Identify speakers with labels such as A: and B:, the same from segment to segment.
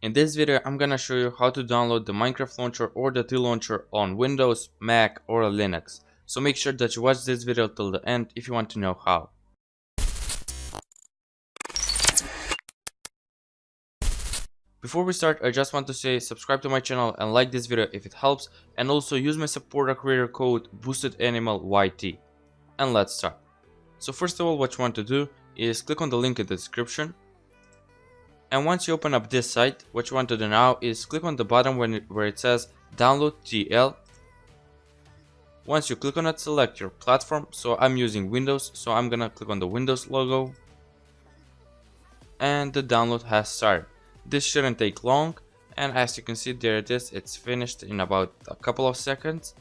A: In this video, I'm gonna show you how to download the Minecraft launcher or the TLAUNCHER on Windows, Mac or Linux. So make sure that you watch this video till the end if you want to know how. Before we start, I just want to say subscribe to my channel and like this video if it helps, and also use my supporter creator code BoostedAnimalYT. And let's start. So first of all, what you want to do is click on the link in the description. And once you open up this site, what you want to do now is click on the bottom where it says download TL. Once you click on it, select your platform. So I'm using Windows, so I'm gonna click on the Windows logo. And the download has started. This shouldn't take long, and as you can see, there it is. It's finished in about a couple of seconds.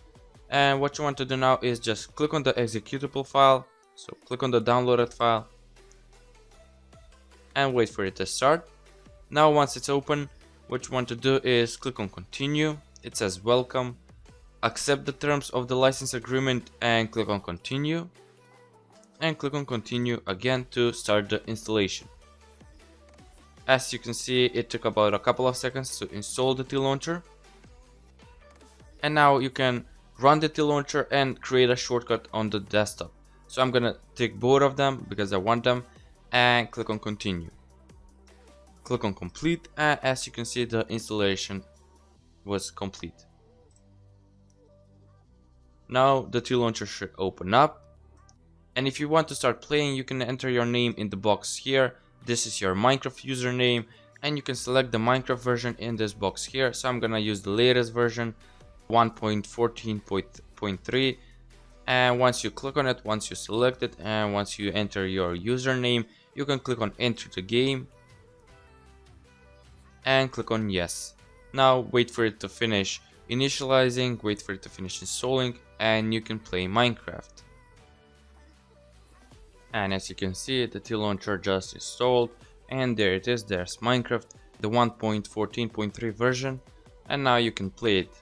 A: And what you want to do now is just click on the executable file. So click on the downloaded file and wait for it to start. Now once it's open, what you want to do is click on continue. It says welcome, accept the terms of the license agreement and click on continue, and click on continue again to start the installation. As you can see, it took about a couple of seconds to install the TLAUNCHER, and now you can run the TLAUNCHER and create a shortcut on the desktop. So I'm gonna take both of them because I want them, and click on continue. Click on complete, and as you can see, the installation was complete. Now the TLAUNCHER should open up, and if you want to start playing, you can enter your name in the box here. This is your Minecraft username, and you can select the Minecraft version in this box here. So I'm gonna use the latest version, 1.14.3. And once you click on it, once you select it, and once you enter your username, you can click on enter the game and click on yes. Now wait for it to finish initializing, wait for it to finish installing, and you can play Minecraft. And as you can see, the TLAUNCHER just installed, and there it is. There's Minecraft, the 1.14.3 version, and now you can play it.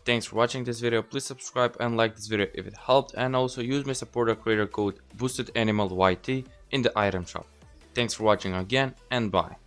A: Thanks for watching this video. Please subscribe and like this video if it helped, and also use my supporter creator code BoostedAnimalYT in the item shop. Thanks for watching again, and bye.